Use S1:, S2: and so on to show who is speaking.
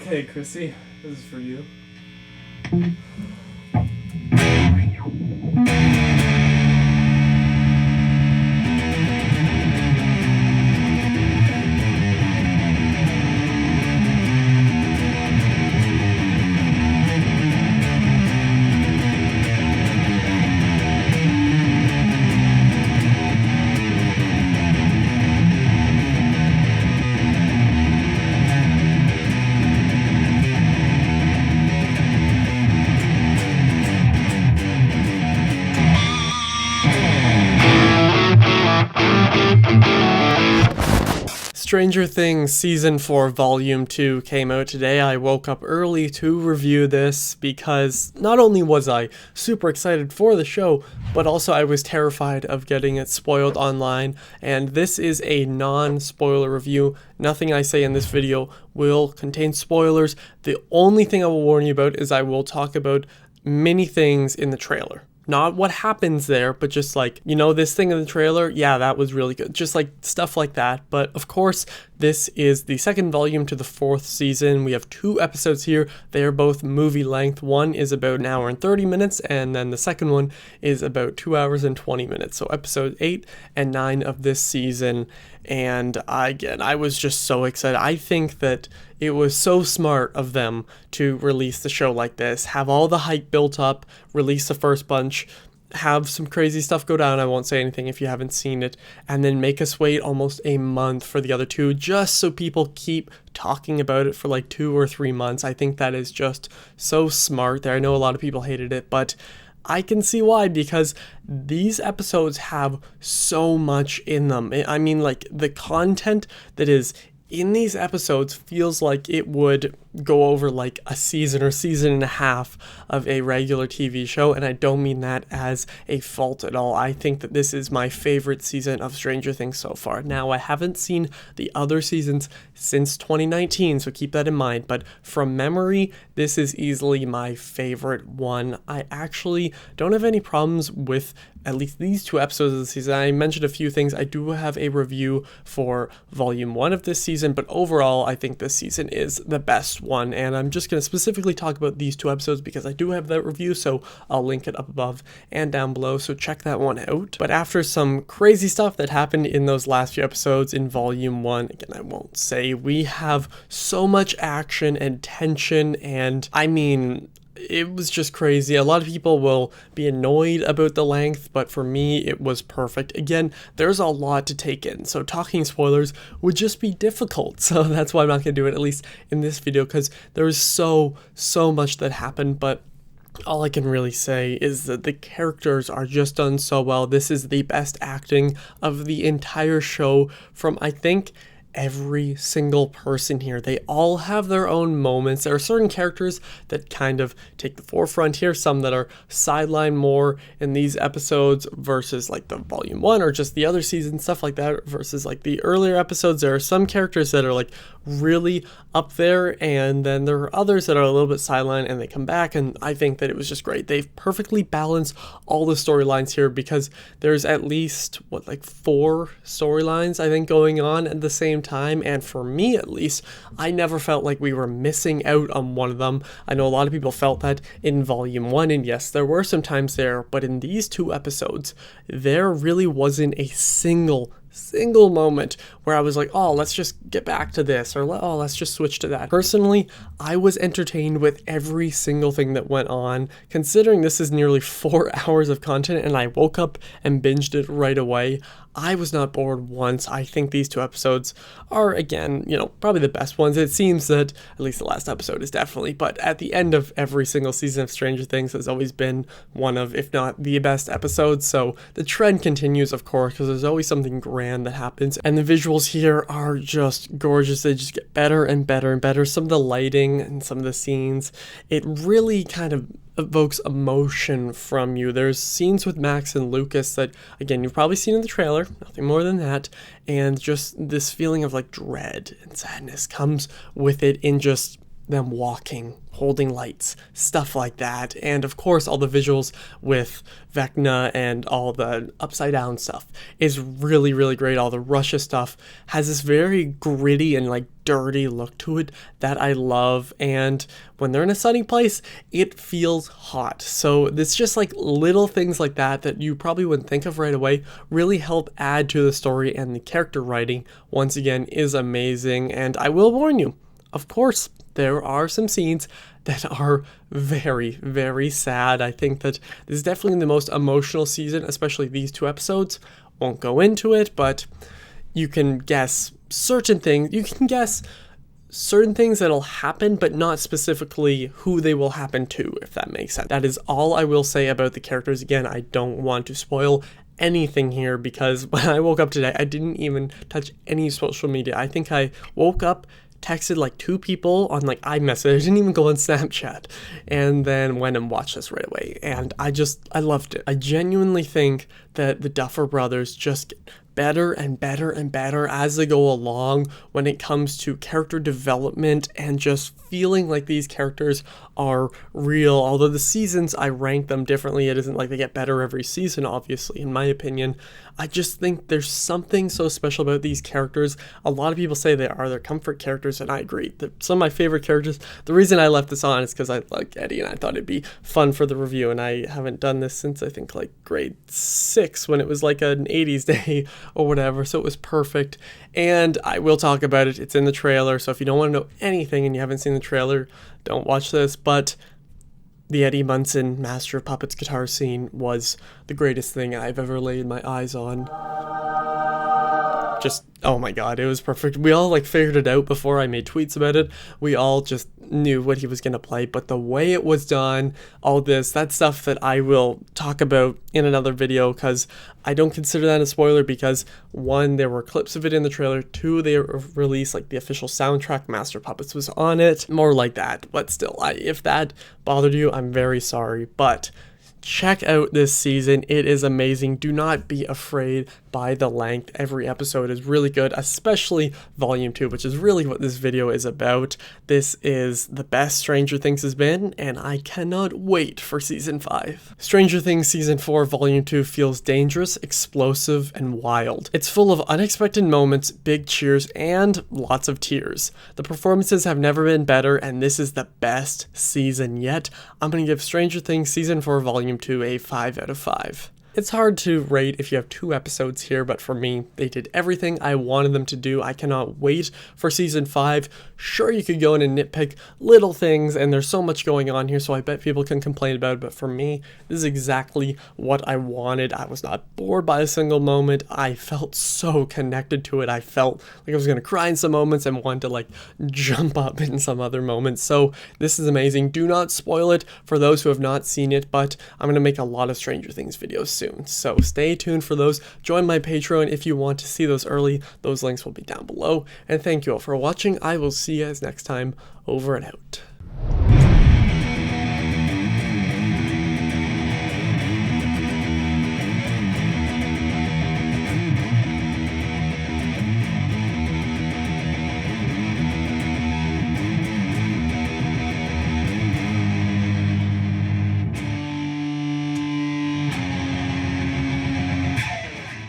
S1: Okay, Chrissy, this is for you. Stranger Things Season 4 Volume 2 came out today. I woke up early to review this because not only was I super excited for the show, but also I was terrified of getting it spoiled online, and this is a non-spoiler review. Nothing I say in this video will contain spoilers. The only thing I will warn you about is I will talk about many things in the trailer. Not what happens there, but just like, you know, this thing in the trailer, yeah, that was really good. Just like stuff like that. But of course, this is the second volume to the 4th season. We have 2 episodes here. They are both movie length. One is about an hour and 30 minutes, and then the second one is about 2 hours and 20 minutes. So episode 8 and 9 of this season. And I was just so excited. I think that it was so smart of them to release the show like this, have all the hype built up, release the first bunch, have some crazy stuff go down. I won't say anything if you haven't seen it, and then make us wait almost a month for the other 2 just so people keep talking about it for like 2 or 3 months. I think that is just so smart there. I know a lot of people hated it, but I can see why, because these episodes have so much in them. I mean, like, the content that is in these episodes feels like it would go over like a season or season and a half of a regular TV show, and I don't mean that as a fault at all. I think that this is my favorite season of Stranger Things so far. Now, I haven't seen the other seasons since 2019, so keep that in mind, but from memory, this is easily my favorite one. I actually don't have any problems with at least these 2 episodes of the season. I mentioned a few things. I do have a review for volume 1 of this season, but overall, I think this season is the best one, and I'm just going to specifically talk about these 2 episodes because I do have that review, so I'll link it up above and down below, so check that one out. But after some crazy stuff that happened in those last few episodes in volume 1, again, I won't say, we have so much action and tension, and I mean, it was just crazy. A lot of people will be annoyed about the length, but for me, it was perfect. Again, there's a lot to take in, so talking spoilers would just be difficult. So that's why I'm not going to do it, at least in this video, because there's so much that happened, but all I can really say is that the characters are just done so well. This is the best acting of the entire show from, I think, every single person here. They all have their own moments. There are certain characters that kind of take the forefront here, some that are sidelined more in these episodes versus like the volume 1 or just the other season, stuff like that, versus like the earlier episodes. There are some characters that are like really up there, and then there are others that are a little bit sidelined and they come back, and I think that it was just great. They've perfectly balanced all the storylines here because there's at least like 4 storylines I think going on at the same time, and for me at least, I never felt like we were missing out on one of them. I know a lot of people felt that in volume 1, and yes, there were some times there, but in these 2 episodes there really wasn't a single moment where I was like, oh, let's just get back to this, or oh, let's just switch to that. Personally, I was entertained with every single thing that went on, considering this is nearly 4 hours of content and I woke up and binged it right away. I was not bored once. I think these 2 episodes are, again, you know, probably the best ones. It seems that at least the last episode is definitely, but at the end of every single season of Stranger Things has always been one of, if not the best episodes. So the trend continues, of course, because there's always something grand that happens, and the visuals here are just gorgeous. They just get better and better and better. Some of the lighting and some of the scenes, it really kind of evokes emotion from you. There's scenes with Max and Lucas that, again, you've probably seen in the trailer, nothing more than that, and just this feeling of like dread and sadness comes with it in just them walking holding lights, stuff like that. And of course, all the visuals with Vecna and all the upside down stuff is really, really great. All the Russia stuff has this very gritty and like dirty look to it that I love, and when they're in a sunny place, it feels hot. So it's just like little things like that that you probably wouldn't think of right away really help add to the story, and the character writing once again is amazing. And I will warn you, of course, there are some scenes that are very, very sad. I think that this is definitely the most emotional season, especially these 2 episodes. Won't go into it, but you can guess certain things. You can guess certain things that'll happen, but not specifically who they will happen to, if that makes sense. That is all I will say about the characters. Again, I don't want to spoil anything here, because when I woke up today, I didn't even touch any social media. I think I woke up, texted like 2 people on like iMessage, I didn't even go on Snapchat, and then went and watched this right away. And I loved it. I genuinely think that the Duffer brothers just get better and better and better as they go along when it comes to character development and just feeling like these characters are real. Although the seasons, I rank them differently. It isn't like they get better every season, obviously, in my opinion. I just think there's something so special about these characters. A lot of people say they are their comfort characters, and I agree. Some of my favorite characters, the reason I left this on is because I like Eddie, and I thought it'd be fun for the review, and I haven't done this since I think like grade 6 when it was like an 80s day or whatever, so it was perfect. And I will talk about it. It's in the trailer, so if you don't want to know anything and you haven't seen the trailer, don't watch this. But the Eddie Munson Master of Puppets guitar scene was the greatest thing I've ever laid my eyes on. Just, oh my god, it was perfect. We all like figured it out before I made tweets about it. We all just knew what he was going to play, but the way it was done, all this, that's stuff that I will talk about in another video, because I don't consider that a spoiler, because 1, there were clips of it in the trailer, 2, they released like the official soundtrack, Master Puppets was on it, more like that. But still, if that bothered you, I'm very sorry, but check out this season. It is amazing. Do not be afraid by the length. Every episode is really good, especially Volume 2, which is really what this video is about. This is the best Stranger Things has been, and I cannot wait for Season 5. Stranger Things Season 4 Volume 2 feels dangerous, explosive, and wild. It's full of unexpected moments, big cheers, and lots of tears. The performances have never been better, and this is the best season yet. I'm going to give Stranger Things Season 4 Volume 2 a 5 out of 5. It's hard to rate if you have 2 episodes here, but for me, they did everything I wanted them to do. I cannot wait for Season 5. Sure, you could go in and nitpick little things, and there's so much going on here, so I bet people can complain about it, but for me, this is exactly what I wanted. I was not bored by a single moment. I felt so connected to it. I felt like I was going to cry in some moments and want to like jump up in some other moments. So this is amazing. Do not spoil it for those who have not seen it, but I'm going to make a lot of Stranger Things videos soon, so stay tuned for those. Join my Patreon if you want to see those early. Those links will be down below, and thank you all for watching. I will see you guys next time. Over and out.